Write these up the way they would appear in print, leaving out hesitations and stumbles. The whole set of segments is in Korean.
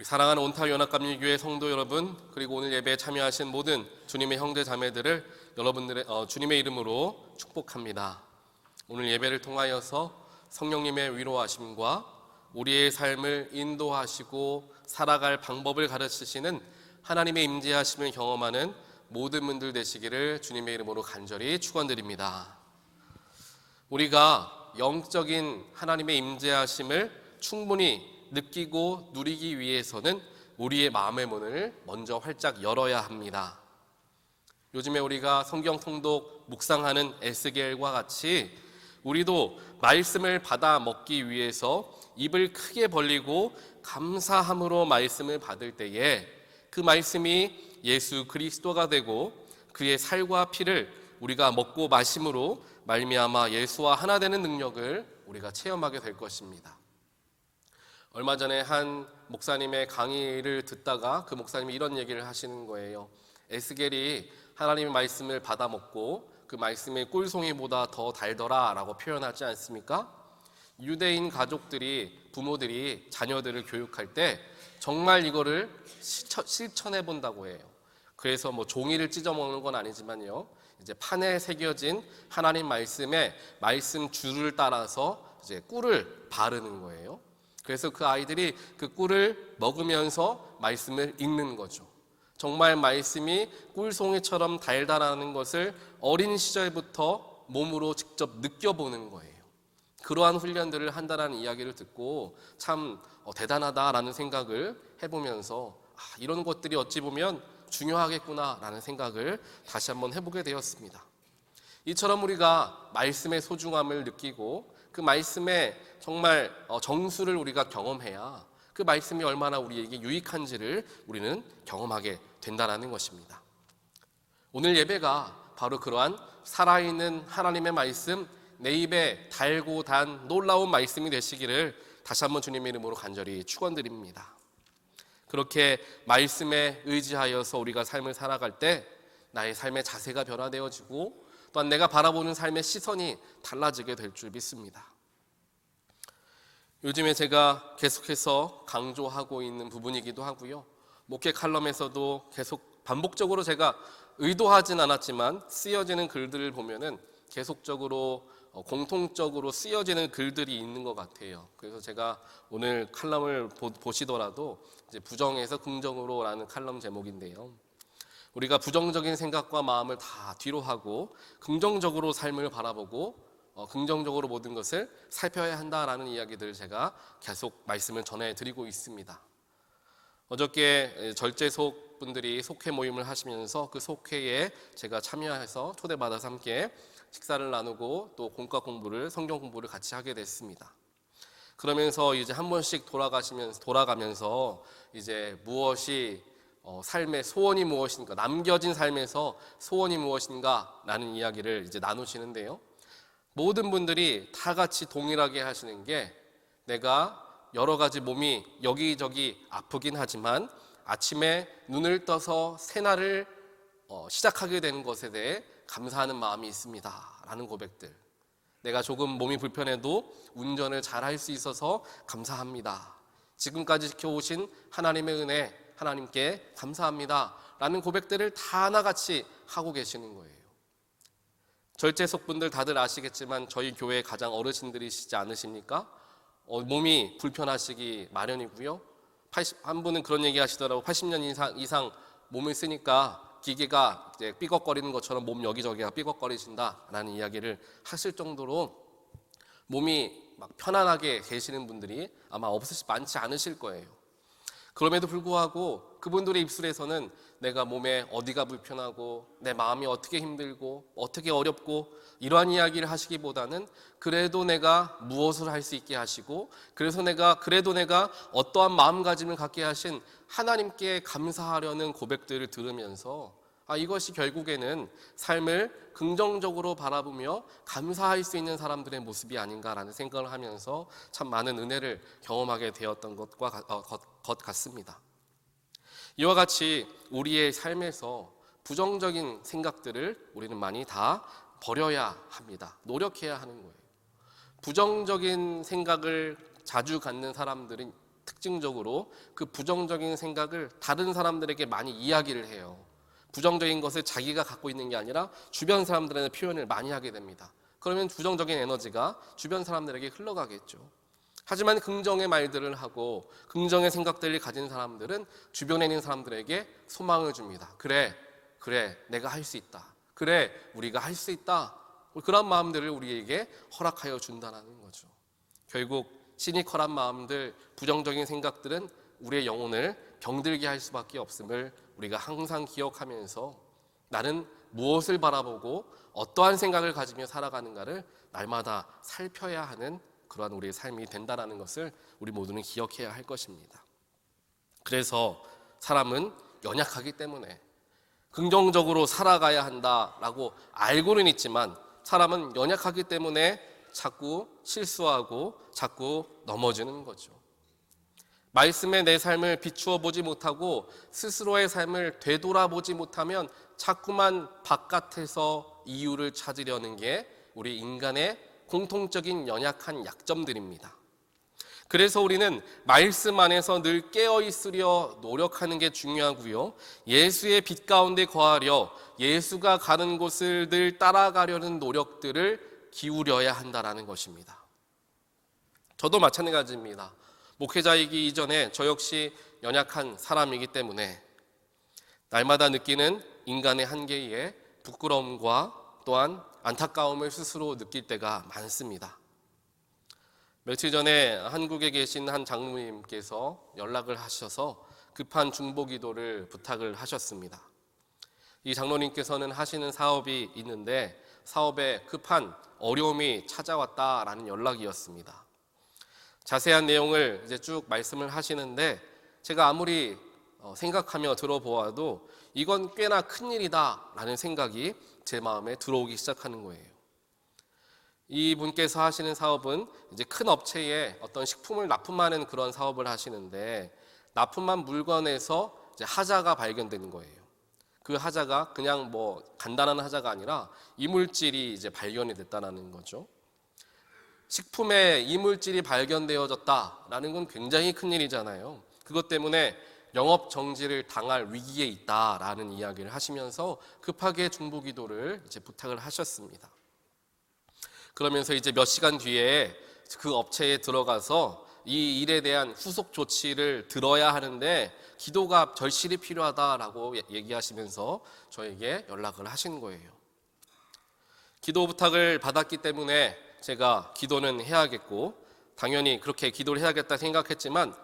사랑하는 온타연합감리교회 성도 여러분, 그리고 오늘 예배에 참여하신 모든 주님의 형제 자매들을 여러분들의 주님의 이름으로 축복합니다. 오늘 예배를 통하여서 성령님의 위로하심과 우리의 삶을 인도하시고 살아갈 방법을 가르치시는 하나님의 임재하심을 경험하는 모든 분들 되시기를 주님의 이름으로 간절히 축원드립니다. 우리가 영적인 하나님의 임재하심을 충분히 느끼고 누리기 위해서는 우리의 마음의 문을 먼저 활짝 열어야 합니다. 요즘에 우리가 성경 통독 묵상하는 에스겔과 같이 우리도 말씀을 받아 먹기 위해서 입을 크게 벌리고 감사함으로 말씀을 받을 때에 그 말씀이 예수 그리스도가 되고 그의 살과 피를 우리가 먹고 마심으로 말미암아 예수와 하나 되는 능력을 우리가 체험하게 될 것입니다. 얼마 전에 한 목사님의 강의를 듣다가 그 목사님이 이런 얘기를 하시는 거예요. 에스겔이 하나님의 말씀을 받아 먹고 그 말씀의 꿀송이보다 더 달더라 라고 표현하지 않습니까? 유대인 가족들이, 부모들이 자녀들을 교육할 때 정말 이거를 실천해 본다고 해요. 그래서 종이를 찢어 먹는 건 아니지만요, 이제 판에 새겨진 하나님 말씀의 말씀 줄을 따라서 이제 꿀을 바르는 거예요. 그래서 그 아이들이 그 꿀을 먹으면서 말씀을 읽는 거죠. 정말 말씀이 꿀송이처럼 달달하는 것을 어린 시절부터 몸으로 직접 느껴보는 거예요. 그러한 훈련들을 한다는 이야기를 듣고 참 대단하다라는 생각을 해보면서 이런 것들이 어찌 보면 중요하겠구나라는 생각을 다시 한번 해보게 되었습니다. 이처럼 우리가 말씀의 소중함을 느끼고 그 말씀의 정말 정수를 우리가 경험해야 그 말씀이 얼마나 우리에게 유익한지를 우리는 경험하게 된다는 것입니다. 오늘 예배가 바로 그러한 살아있는 하나님의 말씀, 내 입에 달고 단 놀라운 말씀이 되시기를 다시 한번 주님의 이름으로 간절히 축원드립니다. 그렇게 말씀에 의지하여서 우리가 삶을 살아갈 때 나의 삶의 자세가 변화되어지고 또한 내가 바라보는 삶의 시선이 달라지게 될 줄 믿습니다. 요즘에 제가 계속해서 강조하고 있는 부분이기도 하고요, 목회 칼럼에서도 계속 반복적으로 제가 의도하진 않았지만 쓰여지는 글들을 보면은 계속적으로 공통적으로 쓰여지는 글들이 있는 것 같아요. 그래서 제가 오늘 칼럼을 보시더라도 이제 부정에서 긍정으로라는 칼럼 제목인데요, 우리가 부정적인 생각과 마음을 다 뒤로 하고 긍정적으로 삶을 바라보고 긍정적으로 모든 것을 살펴야 한다라는 이야기들을 제가 계속 말씀을 전해드리고 있습니다. 어저께 절제속 분들이 속회 모임을 하시면서 그 속회에 제가 참여해서 초대받아서 함께 식사를 나누고 또 공과 공부를, 성경 공부를 같이 하게 됐습니다. 그러면서 이제 한 번씩 돌아가면서 이제 무엇이 삶의 소원이 무엇인가, 남겨진 삶에서 소원이 무엇인가 라는 이야기를 이제 나누시는데요, 모든 분들이 다 같이 동일하게 하시는 게 내가 여러 가지 몸이 여기저기 아프긴 하지만 아침에 눈을 떠서 새날을 시작하게 되는 것에 대해 감사하는 마음이 있습니다 라는 고백들. 내가 조금 몸이 불편해도 운전을 잘 할 수 있어서 감사합니다. 지금까지 지켜오신 하나님의 은혜, 하나님께 감사합니다 라는 고백들을 다 하나같이 하고 계시는 거예요. 절제속 분들 다들 아시겠지만 저희 교회 가장 어르신들이시지 않으십니까? 몸이 불편하시기 마련이고요, 한 분은 그런 얘기 하시더라고요. 80년 이상 몸을 쓰니까 기계가 이제 삐걱거리는 것처럼 몸 여기저기가 삐걱거리신다라는 이야기를 하실 정도로 몸이 막 편안하게 계시는 분들이 아마 많지 않으실 거예요. 그럼에도 불구하고 그분들의 입술에서는 내가 몸에 어디가 불편하고 내 마음이 어떻게 힘들고 어떻게 어렵고 이러한 이야기를 하시기보다는 그래도 내가 무엇을 할 수 있게 하시고 그래도 내가 어떠한 마음가짐을 갖게 하신 하나님께 감사하려는 고백들을 들으면서 이것이 결국에는 삶을 긍정적으로 바라보며 감사할 수 있는 사람들의 모습이 아닌가라는 생각을 하면서 참 많은 은혜를 경험하게 되었던 것 같습니다. 이와 같이 우리의 삶에서 부정적인 생각들을 우리는 많이 다 버려야 합니다. 노력해야 하는 거예요. 부정적인 생각을 자주 갖는 사람들은 특징적으로 그 부정적인 생각을 다른 사람들에게 많이 이야기를 해요. 부정적인 것을 자기가 갖고 있는 게 아니라 주변 사람들에게 표현을 많이 하게 됩니다. 그러면 부정적인 에너지가 주변 사람들에게 흘러가겠죠. 하지만 긍정의 말들을 하고 긍정의 생각들을 가진 사람들은 주변에 있는 사람들에게 소망을 줍니다. 그래, 내가 할 수 있다. 그래, 우리가 할 수 있다. 그런 마음들을 우리에게 허락하여 준다는 거죠. 결국 시니컬한 마음들, 부정적인 생각들은 우리의 영혼을 병들게 할 수밖에 없음을 우리가 항상 기억하면서 나는 무엇을 바라보고 어떠한 생각을 가지며 살아가는가를 날마다 살펴야 하는 그러한 우리의 삶이 된다는 것을 우리 모두는 기억해야 할 것입니다. 그래서 사람은 연약하기 때문에 긍정적으로 살아가야 한다라고 알고는 있지만 사람은 연약하기 때문에 자꾸 실수하고 자꾸 넘어지는 거죠. 말씀에 내 삶을 비추어 보지 못하고 스스로의 삶을 되돌아보지 못하면 자꾸만 바깥에서 이유를 찾으려는 게 우리 인간의 공통적인 연약한 약점들입니다. 그래서 우리는 말씀 안에서 늘 깨어 있으려 노력하는 게 중요하고요. 예수의 빛 가운데 거하려 예수가 가는 곳을 늘 따라가려는 노력들을 기울여야 한다는 것입니다. 저도 마찬가지입니다. 목회자이기 이전에 저 역시 연약한 사람이기 때문에 날마다 느끼는 인간의 한계에 부끄러움과 또한 안타까움을 스스로 느낄 때가 많습니다. 며칠 전에 한국에 계신 한 장로님께서 연락을 하셔서 급한 중보기도를 부탁을 하셨습니다. 이 장로님께서는 하시는 사업이 있는데 사업에 급한 어려움이 찾아왔다라는 연락이었습니다. 자세한 내용을 이제 쭉 말씀을 하시는데 제가 아무리 생각하며 들어보아도 이건 꽤나 큰일이다라는 생각이 제 마음에 들어오기 시작하는 거예요. 이분께서 하시는 사업은 이제 큰 업체에 어떤 식품을 납품하는 그런 사업을 하시는데 납품한 물건에서 이제 하자가 발견되는 거예요. 그 하자가 그냥 뭐 간단한 하자가 아니라 이물질이 이제 발견이 됐다는 거죠. 식품에 이물질이 발견되어졌다라는 건 굉장히 큰 일이잖아요. 그것 때문에 영업 정지를 당할 위기에 있다라는 이야기를 하시면서 급하게 중보기도를 이제 부탁을 하셨습니다. 그러면서 이제 몇 시간 뒤에 그 업체에 들어가서 이 일에 대한 후속 조치를 들어야 하는데 기도가 절실히 필요하다라고 얘기하시면서 저에게 연락을 하신 거예요. 기도 부탁을 받았기 때문에 제가 기도는 해야겠고 당연히 그렇게 기도를 해야겠다 생각했지만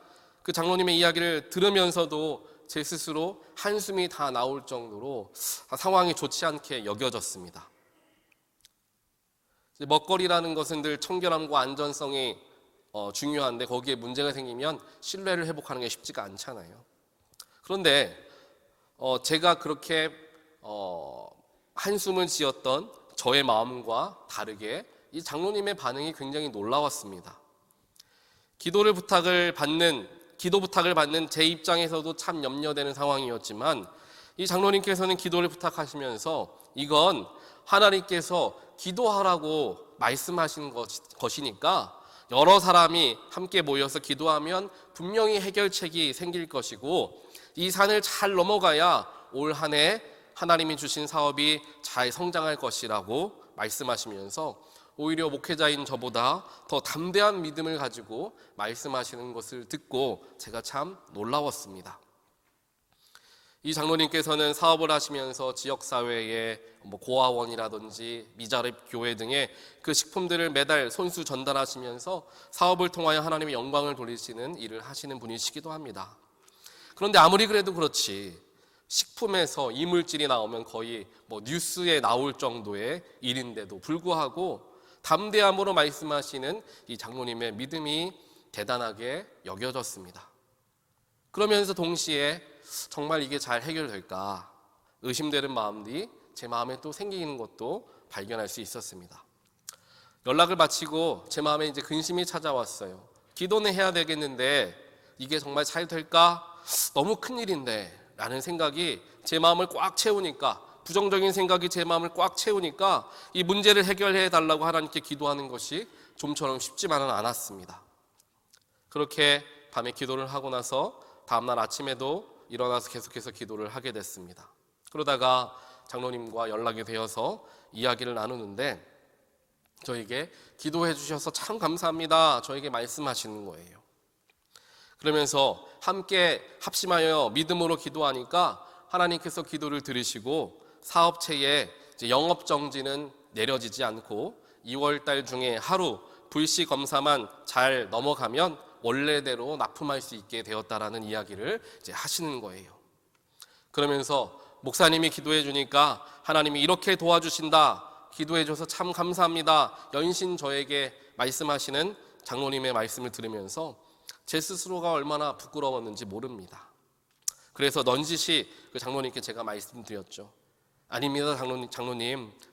그 장로님의 이야기를 들으면서도 제 스스로 한숨이 다 나올 정도로 상황이 좋지 않게 여겨졌습니다. 먹거리라는 것은 늘 청결함과 안전성이 중요한데 거기에 문제가 생기면 신뢰를 회복하는 게 쉽지가 않잖아요. 그런데 제가 그렇게 한숨을 지었던 저의 마음과 다르게 이 장로님의 반응이 굉장히 놀라웠습니다. 기도 부탁을 받는 제 입장에서도 참 염려되는 상황이었지만 이 장로님께서는 기도를 부탁하시면서 이건 하나님께서 기도하라고 말씀하신 것이니까 여러 사람이 함께 모여서 기도하면 분명히 해결책이 생길 것이고 이 산을 잘 넘어가야 올 한 해 하나님이 주신 사업이 잘 성장할 것이라고 말씀하시면서 오히려 목회자인 저보다 더 담대한 믿음을 가지고 말씀하시는 것을 듣고 제가 참 놀라웠습니다. 이 장로님께서는 사업을 하시면서 지역사회에 고아원이라든지 미자립 교회 등의 그 식품들을 매달 손수 전달하시면서 사업을 통하여 하나님의 영광을 돌리시는 일을 하시는 분이시기도 합니다. 그런데 아무리 그래도 그렇지 식품에서 이물질이 나오면 거의 뉴스에 나올 정도의 일인데도 불구하고 담대함으로 말씀하시는 이 장로님의 믿음이 대단하게 여겨졌습니다. 그러면서 동시에 정말 이게 잘 해결될까 의심되는 마음이 제 마음에 또 생기는 것도 발견할 수 있었습니다. 연락을 마치고 제 마음에 이제 근심이 찾아왔어요. 기도는 해야 되겠는데 이게 정말 잘 될까? 너무 큰일인데 라는 생각이 제 마음을 꽉 채우니까 부정적인 생각이 제 마음을 꽉 채우니까 이 문제를 해결해 달라고 하나님께 기도하는 것이 좀처럼 쉽지만은 않았습니다. 그렇게 밤에 기도를 하고 나서 다음날 아침에도 일어나서 계속해서 기도를 하게 됐습니다. 그러다가 장로님과 연락이 되어서 이야기를 나누는데 저에게 기도해 주셔서 참 감사합니다. 저에게 말씀하시는 거예요. 그러면서 함께 합심하여 믿음으로 기도하니까 하나님께서 기도를 들으시고 사업체에 영업 정지는 내려지지 않고 2월 달 중에 하루 불시 검사만 잘 넘어가면 원래대로 납품할 수 있게 되었다라는 이야기를 하시는 거예요. 그러면서 목사님이 기도해 주니까 하나님이 이렇게 도와주신다. 기도해 줘서 참 감사합니다. 연신 저에게 말씀하시는 장로님의 말씀을 들으면서 제 스스로가 얼마나 부끄러웠는지 모릅니다. 그래서 넌지시 그 장로님께 제가 말씀드렸죠. 아닙니다,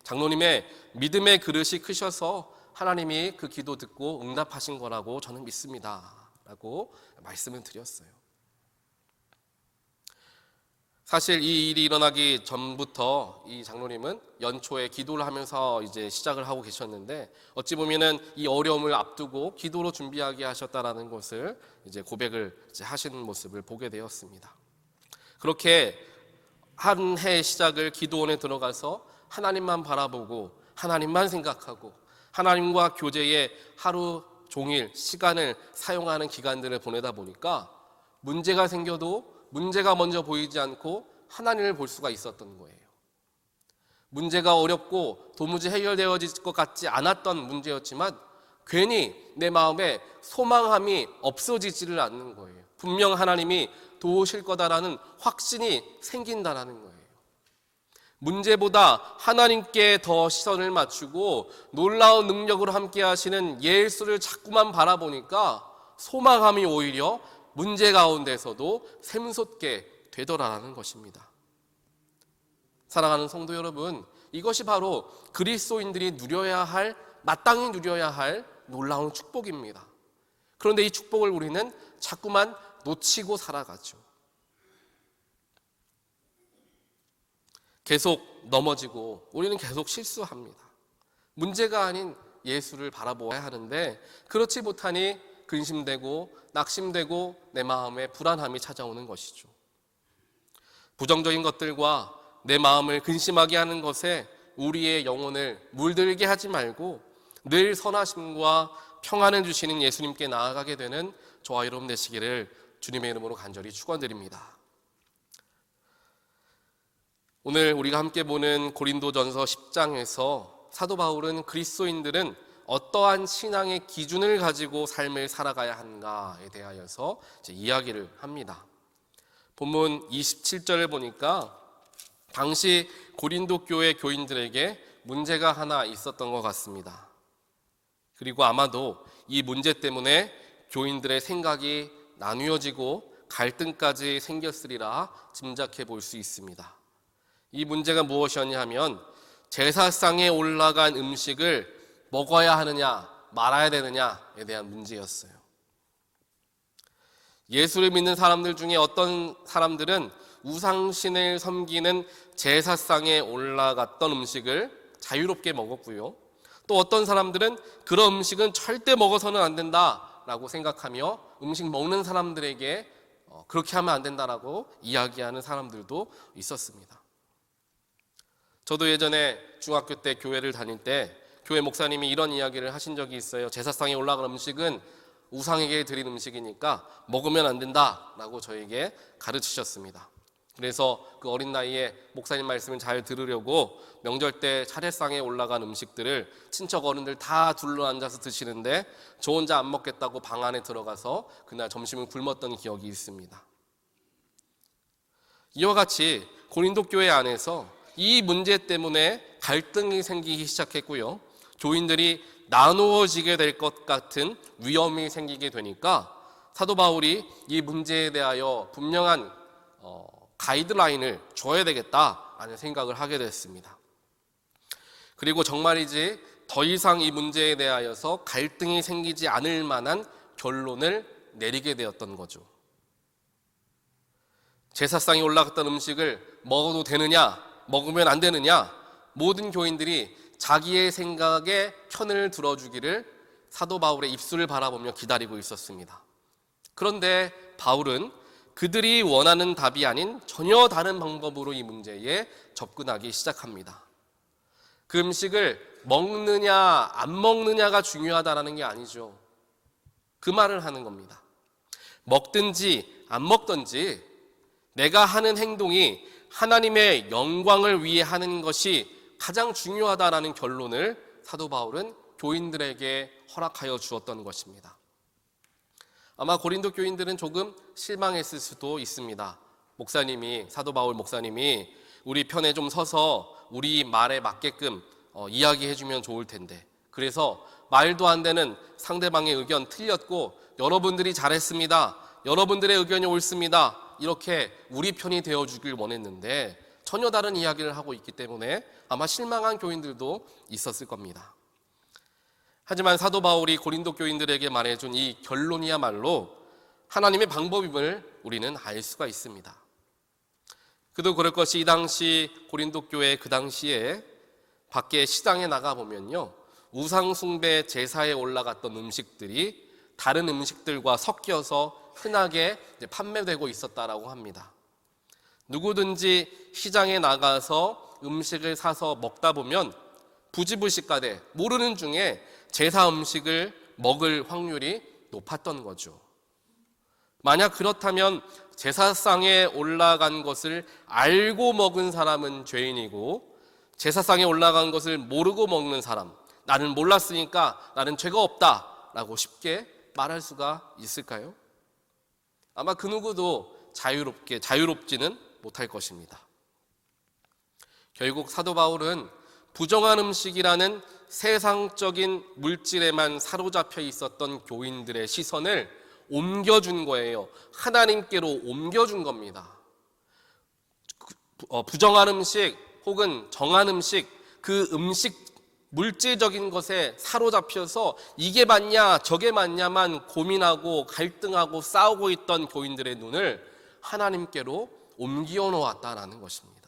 장로님의 믿음의 그릇이 크셔서 하나님이 그 기도 듣고 응답하신 거라고 저는 믿습니다 라고 말씀을 드렸어요. 사실 이 일이 일어나기 전부터 이 장로님은 연초에 기도를 하면서 이제 시작을 하고 계셨는데 어찌 보면은 이 어려움을 앞두고 기도로 준비하게 하셨다라는 것을 이제 고백을 하시는 모습을 보게 되었습니다. 그렇게 한 해 시작을 기도원에 들어가서 하나님만 바라보고 하나님만 생각하고 하나님과 교제에 하루 종일 시간을 사용하는 기간들을 보내다 보니까 문제가 생겨도 문제가 먼저 보이지 않고 하나님을 볼 수가 있었던 거예요. 문제가 어렵고 도무지 해결되어질 것 같지 않았던 문제였지만 괜히 내 마음에 소망함이 없어지지를 않는 거예요. 분명 하나님이 도우실 거다라는 확신이 생긴다라는 거예요. 문제보다 하나님께 더 시선을 맞추고 놀라운 능력으로 함께 하시는 예수를 자꾸만 바라보니까 소망함이 오히려 문제 가운데서도 샘솟게 되더라라는 것입니다. 사랑하는 성도 여러분, 이것이 바로 그리스도인들이 누려야 할, 마땅히 누려야 할 놀라운 축복입니다. 그런데 이 축복을 우리는 자꾸만 놓치고 살아가죠. 계속 넘어지고 우리는 계속 실수합니다. 문제가 아닌 예수를 바라보아야 하는데 그렇지 못하니 근심되고 낙심되고 내 마음에 불안함이 찾아오는 것이죠. 부정적인 것들과 내 마음을 근심하게 하는 것에 우리의 영혼을 물들게 하지 말고 늘 선하심과 평안을 주시는 예수님께 나아가게 되는 저와 여러분 되시기를 주님의 이름으로 간절히 축원드립니다. 오늘 우리가 함께 보는 고린도전서 10장에서 사도 바울은 그리스도인들은 어떠한 신앙의 기준을 가지고 삶을 살아가야 하는가에 대하여서 이야기를 합니다. 본문 27절을 보니까 당시 고린도 교회 교인들에게 문제가 하나 있었던 것 같습니다. 그리고 아마도 이 문제 때문에 교인들의 생각이 나뉘어지고 갈등까지 생겼으리라 짐작해 볼 수 있습니다. 이 문제가 무엇이었냐 하면 제사상에 올라간 음식을 먹어야 하느냐 말아야 되느냐에 대한 문제였어요. 예수를 믿는 사람들 중에 어떤 사람들은 우상신을 섬기는 제사상에 올라갔던 음식을 자유롭게 먹었고요. 또 어떤 사람들은 그런 음식은 절대 먹어서는 안 된다라고 생각하며 음식 먹는 사람들에게 그렇게 하면 안 된다라고 이야기하는 사람들도 있었습니다. 저도 예전에 중학교 때 교회를 다닐 때 교회 목사님이 이런 이야기를 하신 적이 있어요. 제사상에 올라간 음식은 우상에게 드린 음식이니까 먹으면 안 된다라고 저에게 가르치셨습니다. 그래서 그 어린 나이에 목사님 말씀을 잘 들으려고 명절 때 차례상에 올라간 음식들을 친척 어른들 다 둘러 앉아서 드시는데 저 혼자 안 먹겠다고 방 안에 들어가서 그날 점심을 굶었던 기억이 있습니다. 이와 같이 고린도 교회 안에서 이 문제 때문에 갈등이 생기기 시작했고요. 교인들이 나누어지게 될 것 같은 위험이 생기게 되니까 사도 바울이 이 문제에 대하여 분명한 가이드라인을 줘야 되겠다라는 생각을 하게 됐습니다. 그리고 정말이지 더 이상 이 문제에 대하여서 갈등이 생기지 않을 만한 결론을 내리게 되었던 거죠. 제사상에 올라갔던 음식을 먹어도 되느냐, 먹으면 안 되느냐, 모든 교인들이 자기의 생각에 편을 들어주기를 사도 바울의 입술을 바라보며 기다리고 있었습니다. 그런데 바울은 그들이 원하는 답이 아닌 전혀 다른 방법으로 이 문제에 접근하기 시작합니다. 그 음식을 먹느냐 안 먹느냐가 중요하다라는 게 아니죠. 그 말을 하는 겁니다. 먹든지 안 먹든지 내가 하는 행동이 하나님의 영광을 위해 하는 것이 가장 중요하다라는 결론을 사도 바울은 교인들에게 허락하여 주었던 것입니다. 아마 고린도 교인들은 조금 실망했을 수도 있습니다. 사도 바울 목사님이 우리 편에 좀 서서 우리 말에 맞게끔 이야기해 주면 좋을 텐데, 그래서 말도 안 되는 상대방의 의견 틀렸고 여러분들이 잘했습니다, 여러분들의 의견이 옳습니다, 이렇게 우리 편이 되어주길 원했는데 전혀 다른 이야기를 하고 있기 때문에 아마 실망한 교인들도 있었을 겁니다. 하지만 사도 바울이 고린도 교인들에게 말해준 이 결론이야말로 하나님의 방법임을 우리는 알 수가 있습니다. 그도 그럴 것이 이 당시 고린도 교회 그 당시에 밖에 시장에 나가보면요, 우상숭배 제사에 올라갔던 음식들이 다른 음식들과 섞여서 흔하게 판매되고 있었다라고 합니다. 누구든지 시장에 나가서 음식을 사서 먹다 보면 부지불식간에 모르는 중에 제사 음식을 먹을 확률이 높았던 거죠. 만약 그렇다면 제사상에 올라간 것을 알고 먹은 사람은 죄인이고, 제사상에 올라간 것을 모르고 먹는 사람, 나는 몰랐으니까 나는 죄가 없다라고 쉽게 말할 수가 있을까요? 아마 그 누구도 자유롭지는 못할 것입니다. 결국 사도 바울은 부정한 음식이라는 세상적인 물질에만 사로잡혀 있었던 교인들의 시선을 옮겨준 거예요. 하나님께로 옮겨준 겁니다. 부정한 음식 혹은 정한 음식, 그 음식 물질적인 것에 사로잡혀서 이게 맞냐 저게 맞냐만 고민하고 갈등하고 싸우고 있던 교인들의 눈을 하나님께로 옮겨 놓았다라는 것입니다.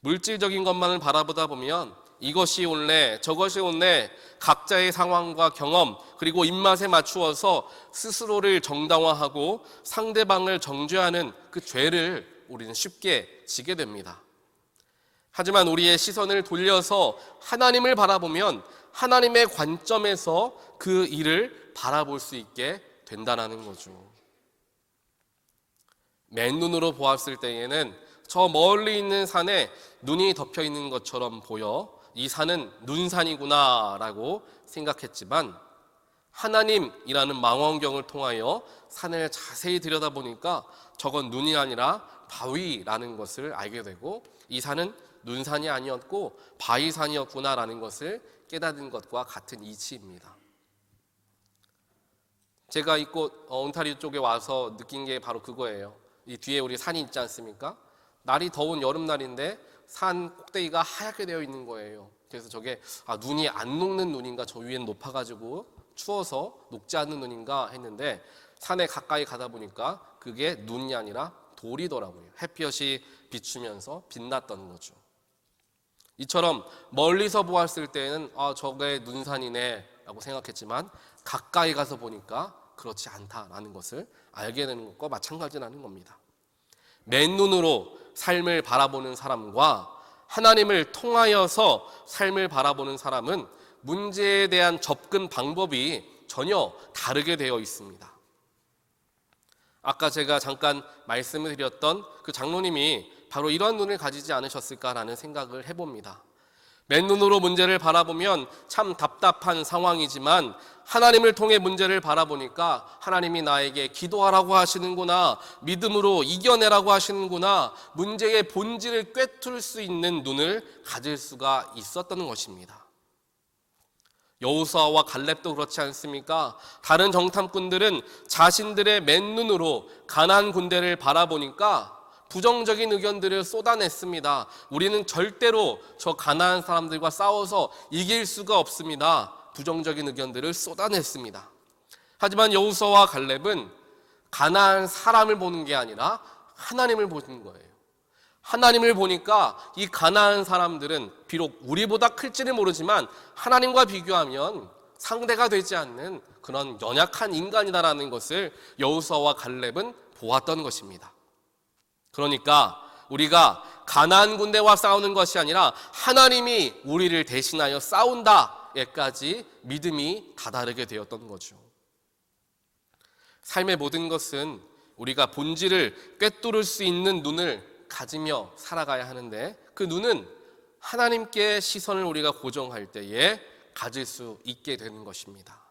물질적인 것만을 바라보다 보면 이것이 옳네 저것이 옳네, 각자의 상황과 경험 그리고 입맛에 맞추어서 스스로를 정당화하고 상대방을 정죄하는 그 죄를 우리는 쉽게 지게 됩니다. 하지만 우리의 시선을 돌려서 하나님을 바라보면 하나님의 관점에서 그 일을 바라볼 수 있게 된다는 거죠. 맨눈으로 보았을 때에는 저 멀리 있는 산에 눈이 덮여 있는 것처럼 보여 이 산은 눈산이구나 라고 생각했지만, 하나님이라는 망원경을 통하여 산을 자세히 들여다보니까 저건 눈이 아니라 바위라는 것을 알게 되고, 이 산은 눈산이 아니었고 바위산이었구나라는 것을 깨닫는 것과 같은 이치입니다. 제가 이곳 온타리오 쪽에 와서 느낀 게 바로 그거예요. 이 뒤에 우리 산이 있지 않습니까? 날이 더운 여름날인데 산 꼭대기가 하얗게 되어 있는 거예요. 그래서 저게 눈이 안 녹는 눈인가, 저 위엔 높아가지고 추워서 녹지 않는 눈인가 했는데 산에 가까이 가다 보니까 그게 눈이 아니라 돌이더라고요. 햇볕이 비추면서 빛났던 거죠. 이처럼 멀리서 보았을 때는 저게 눈산이네 라고 생각했지만 가까이 가서 보니까 그렇지 않다라는 것을 알게 되는 것과 마찬가지라는 겁니다. 맨눈으로 삶을 바라보는 사람과 하나님을 통하여서 삶을 바라보는 사람은 문제에 대한 접근 방법이 전혀 다르게 되어 있습니다. 아까 제가 잠깐 말씀을 드렸던 그 장로님이 바로 이런 눈을 가지지 않으셨을까라는 생각을 해봅니다. 맨눈으로 문제를 바라보면 참 답답한 상황이지만 하나님을 통해 문제를 바라보니까 하나님이 나에게 기도하라고 하시는구나, 믿음으로 이겨내라고 하시는구나, 문제의 본질을 꿰뚫을 수 있는 눈을 가질 수가 있었던 것입니다. 여호수아와 갈렙도 그렇지 않습니까? 다른 정탐꾼들은 자신들의 맨눈으로 가나안 군대를 바라보니까 부정적인 의견들을 쏟아냈습니다. 우리는 절대로 저 가나안 사람들과 싸워서 이길 수가 없습니다. 부정적인 의견들을 쏟아냈습니다. 하지만 여호수아와 갈렙은 가나안 사람을 보는 게 아니라 하나님을 보는 거예요. 하나님을 보니까 이 가나안 사람들은 비록 우리보다 클지는 모르지만 하나님과 비교하면 상대가 되지 않는 그런 연약한 인간이다라는 것을 여호수아와 갈렙은 보았던 것입니다. 그러니까 우리가 가나안 군대와 싸우는 것이 아니라 하나님이 우리를 대신하여 싸운다에까지 믿음이 다다르게 되었던 거죠. 삶의 모든 것은 우리가 본질을 꿰뚫을 수 있는 눈을 가지며 살아가야 하는데, 그 눈은 하나님께 시선을 우리가 고정할 때에 가질 수 있게 되는 것입니다.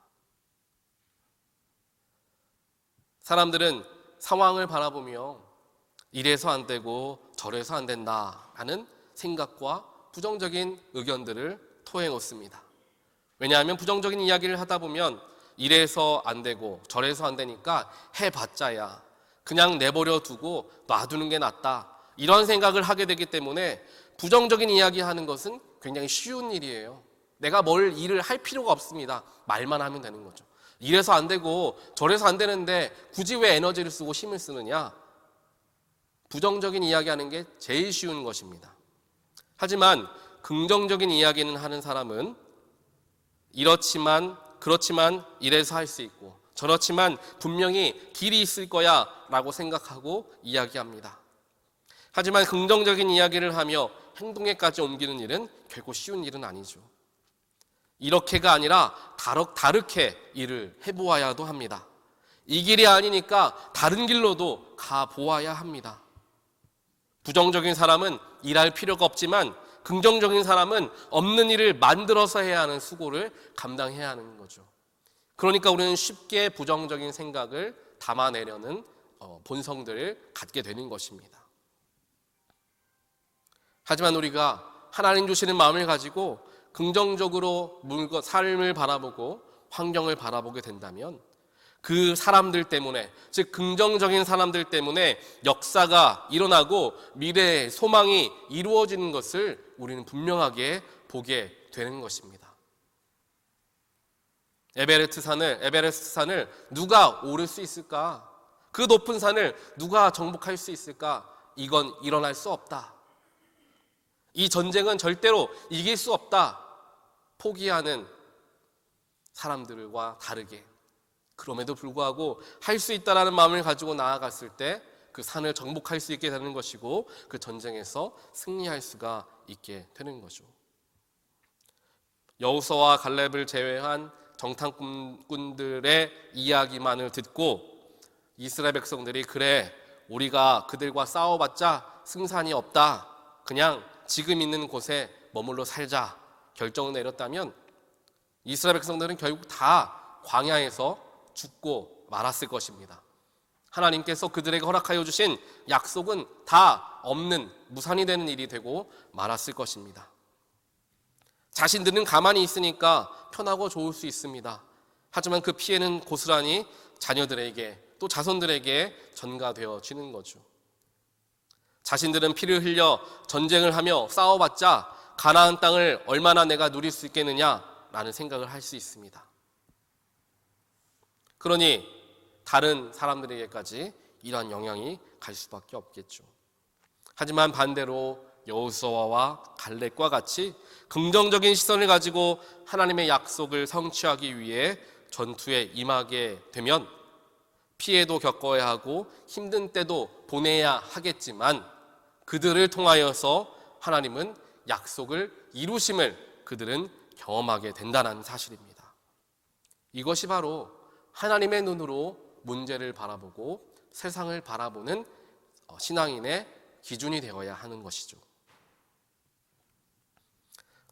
사람들은 상황을 바라보며 이래서 안 되고 저래서 안 된다라는 생각과 부정적인 의견들을 토해놓습니다. 왜냐하면 부정적인 이야기를 하다 보면 이래서 안 되고 저래서 안 되니까 해봤자야, 그냥 내버려 두고 놔두는 게 낫다, 이런 생각을 하게 되기 때문에 부정적인 이야기하는 것은 굉장히 쉬운 일이에요. 내가 뭘 일을 할 필요가 없습니다. 말만 하면 되는 거죠. 이래서 안 되고 저래서 안 되는데 굳이 왜 에너지를 쓰고 힘을 쓰느냐? 부정적인 이야기하는 게 제일 쉬운 것입니다. 하지만 긍정적인 이야기는 하는 사람은 그렇지만 이래서 할 수 있고 저렇지만 분명히 길이 있을 거야 라고 생각하고 이야기합니다. 하지만 긍정적인 이야기를 하며 행동에까지 옮기는 일은 결코 쉬운 일은 아니죠. 이렇게가 아니라 다르게 일을 해보아야도 합니다. 이 길이 아니니까 다른 길로도 가보아야 합니다. 부정적인 사람은 일할 필요가 없지만 긍정적인 사람은 없는 일을 만들어서 해야 하는 수고를 감당해야 하는 거죠. 그러니까 우리는 쉽게 부정적인 생각을 담아내려는 본성들을 갖게 되는 것입니다. 하지만 우리가 하나님 주시는 마음을 가지고 긍정적으로 삶을 바라보고 환경을 바라보게 된다면 그 사람들 때문에, 즉 긍정적인 사람들 때문에 역사가 일어나고 미래의 소망이 이루어지는 것을 우리는 분명하게 보게 되는 것입니다. 에베레스트 산을 누가 오를 수 있을까? 그 높은 산을 누가 정복할 수 있을까? 이건 일어날 수 없다. 이 전쟁은 절대로 이길 수 없다. 포기하는 사람들과 다르게, 그럼에도 불구하고 할 수 있다라는 마음을 가지고 나아갔을 때 그 산을 정복할 수 있게 되는 것이고 그 전쟁에서 승리할 수가 있게 되는 거죠. 여호수아와 갈렙을 제외한 정탐꾼들의 이야기만을 듣고 이스라엘 백성들이 그래, 우리가 그들과 싸워봤자 승산이 없다, 그냥 지금 있는 곳에 머물러 살자 결정을 내렸다면 이스라엘 백성들은 결국 다 광야에서 죽고 말았을 것입니다. 하나님께서 그들에게 허락하여 주신 약속은 다 없는, 무산이 되는 일이 되고 말았을 것입니다. 자신들은 가만히 있으니까 편하고 좋을 수 있습니다. 하지만 그 피해는 고스란히 자녀들에게 또 자손들에게 전가되어지는 거죠. 자신들은 피를 흘려 전쟁을 하며 싸워봤자 가나안 땅을 얼마나 내가 누릴 수 있겠느냐라는 생각을 할 수 있습니다. 그러니 다른 사람들에게까지 이러한 영향이 갈 수밖에 없겠죠. 하지만 반대로 여호수아와 갈렙과 같이 긍정적인 시선을 가지고 하나님의 약속을 성취하기 위해 전투에 임하게 되면 피해도 겪어야 하고 힘든 때도 보내야 하겠지만 그들을 통하여서 하나님은 약속을 이루심을 그들은 경험하게 된다는 사실입니다. 이것이 바로 하나님의 눈으로 문제를 바라보고 세상을 바라보는 신앙인의 기준이 되어야 하는 것이죠.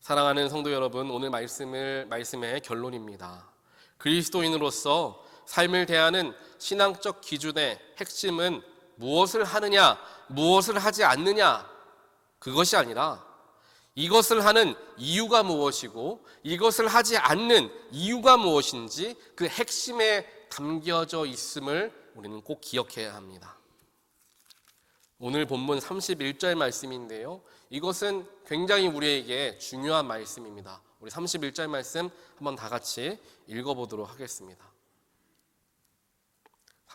사랑하는 성도 여러분, 오늘 말씀의 결론입니다. 그리스도인으로서 삶을 대하는 신앙적 기준의 핵심은 무엇을 하느냐, 무엇을 하지 않느냐, 그것이 아니라 이것을 하는 이유가 무엇이고 이것을 하지 않는 이유가 무엇인지 그 핵심에 담겨져 있음을 우리는 꼭 기억해야 합니다. 오늘 본문 31절 말씀인데요, 이것은 굉장히 우리에게 중요한 말씀입니다. 우리 31절 말씀 한번 다 같이 읽어보도록 하겠습니다.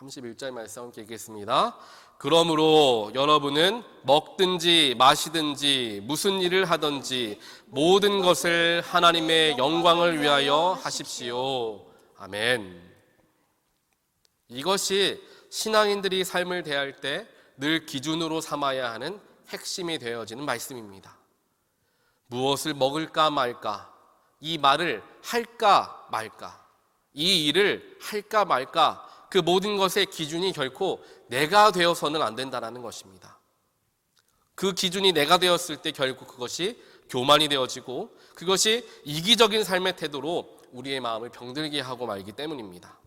31절 말씀 함께 읽겠습니다. 그러므로 여러분은 먹든지 마시든지 무슨 일을 하든지 모든 것을 하나님의 영광을 위하여 하십시오. 아멘. 이것이 신앙인들이 삶을 대할 때 늘 기준으로 삼아야 하는 핵심이 되어지는 말씀입니다. 무엇을 먹을까 말까, 이 말을 할까 말까, 이 일을 할까 말까, 그 모든 것의 기준이 결코 내가 되어서는 안 된다는 것입니다. 그 기준이 내가 되었을 때 결국 그것이 교만이 되어지고 그것이 이기적인 삶의 태도로 우리의 마음을 병들게 하고 말기 때문입니다.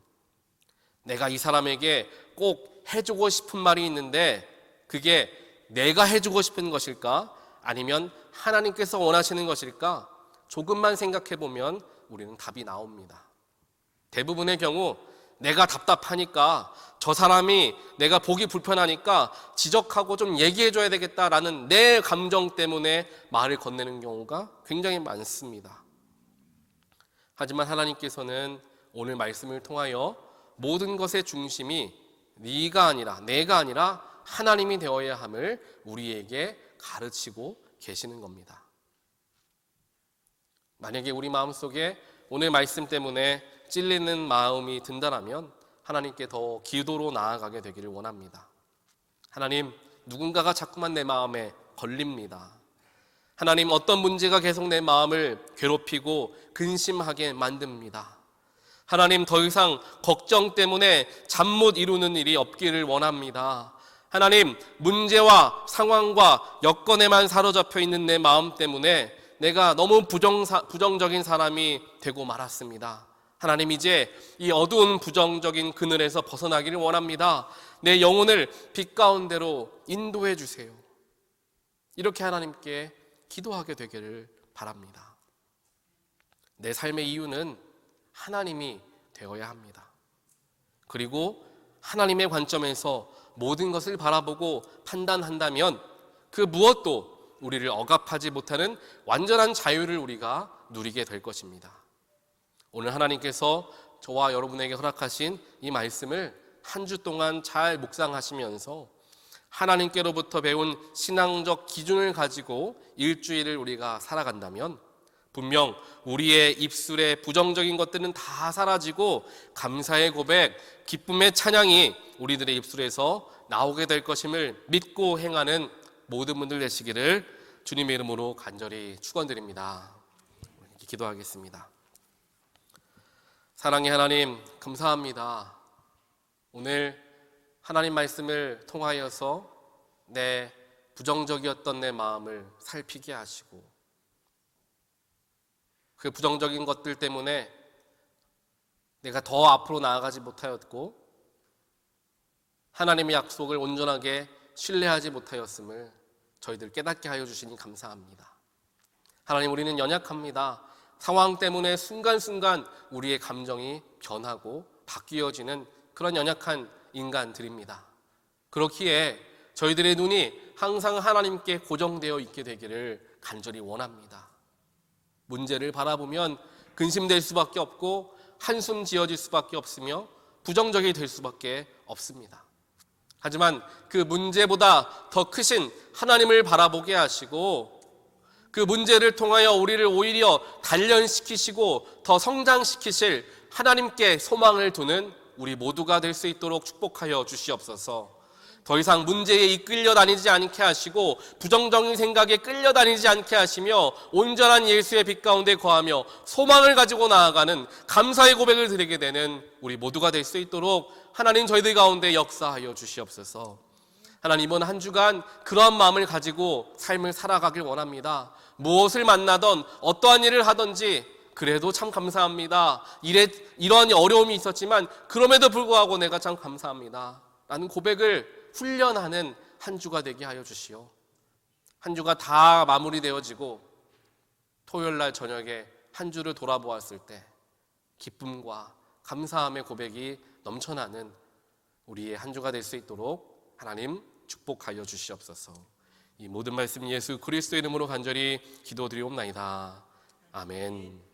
내가 이 사람에게 꼭 해주고 싶은 말이 있는데 그게 내가 해주고 싶은 것일까? 아니면 하나님께서 원하시는 것일까? 조금만 생각해 보면 우리는 답이 나옵니다. 대부분의 경우 내가 답답하니까, 저 사람이 내가 보기 불편하니까 지적하고 좀 얘기해 줘야 되겠다라는 내 감정 때문에 말을 건네는 경우가 굉장히 많습니다. 하지만 하나님께서는 오늘 말씀을 통하여 모든 것의 중심이 네가 아니라 내가 아니라 하나님이 되어야 함을 우리에게 가르치고 계시는 겁니다. 만약에 우리 마음속에 오늘 말씀 때문에 찔리는 마음이 든다라면 하나님께 더 기도로 나아가게 되기를 원합니다. 하나님, 누군가가 자꾸만 내 마음에 걸립니다. 하나님, 어떤 문제가 계속 내 마음을 괴롭히고 근심하게 만듭니다. 하나님, 더 이상 걱정 때문에 잠 못 이루는 일이 없기를 원합니다. 하나님, 문제와 상황과 여건에만 사로잡혀 있는 내 마음 때문에 내가 너무 부정적인 사람이 되고 말았습니다. 하나님, 이제 이 어두운 부정적인 그늘에서 벗어나기를 원합니다. 내 영혼을 빛 가운데로 인도해 주세요. 이렇게 하나님께 기도하게 되기를 바랍니다. 내 삶의 이유는 하나님이 되어야 합니다. 그리고 하나님의 관점에서 모든 것을 바라보고 판단한다면 그 무엇도 우리를 억압하지 못하는 완전한 자유를 우리가 누리게 될 것입니다. 오늘 하나님께서 저와 여러분에게 허락하신 이 말씀을 한 주 동안 잘 묵상하시면서 하나님께로부터 배운 신앙적 기준을 가지고 일주일을 우리가 살아간다면 분명 우리의 입술에 부정적인 것들은 다 사라지고 감사의 고백, 기쁨의 찬양이 우리들의 입술에서 나오게 될 것임을 믿고 행하는 모든 분들 되시기를 주님의 이름으로 간절히 축원드립니다. 기도하겠습니다. 사랑의 하나님, 감사합니다. 오늘 하나님 말씀을 통하여서 내 부정적이었던 내 마음을 살피게 하시고 그 부정적인 것들 때문에 내가 더 앞으로 나아가지 못하였고 하나님의 약속을 온전하게 신뢰하지 못하였음을 저희들 깨닫게 하여 주시니 감사합니다. 하나님, 우리는 연약합니다. 상황 때문에 순간순간 우리의 감정이 변하고 바뀌어지는 그런 연약한 인간들입니다. 그렇기에 저희들의 눈이 항상 하나님께 고정되어 있게 되기를 간절히 원합니다. 문제를 바라보면 근심될 수밖에 없고 한숨 지어질 수밖에 없으며 부정적이 될 수밖에 없습니다. 하지만 그 문제보다 더 크신 하나님을 바라보게 하시고 그 문제를 통하여 우리를 오히려 단련시키시고 더 성장시키실 하나님께 소망을 두는 우리 모두가 될 수 있도록 축복하여 주시옵소서. 더 이상 문제에 이끌려 다니지 않게 하시고 부정적인 생각에 끌려다니지 않게 하시며 온전한 예수의 빛 가운데 거하며 소망을 가지고 나아가는 감사의 고백을 드리게 되는 우리 모두가 될 수 있도록 하나님 저희들 가운데 역사하여 주시옵소서. 하나님, 이번 한 주간 그러한 마음을 가지고 삶을 살아가길 원합니다. 무엇을 만나던 어떠한 일을 하든지 그래도 참 감사합니다. 이러한 어려움이 있었지만 그럼에도 불구하고 내가 참 감사합니다 라는 고백을 훈련하는 한 주가 되게 하여 주시오. 한 주가 다 마무리되어지고 토요일 날 저녁에 한 주를 돌아보았을 때 기쁨과 감사함의 고백이 넘쳐나는 우리의 한 주가 될 수 있도록 하나님 축복하여 주시옵소서. 이 모든 말씀 예수 그리스도의 이름으로 간절히 기도드리옵나이다. 아멘.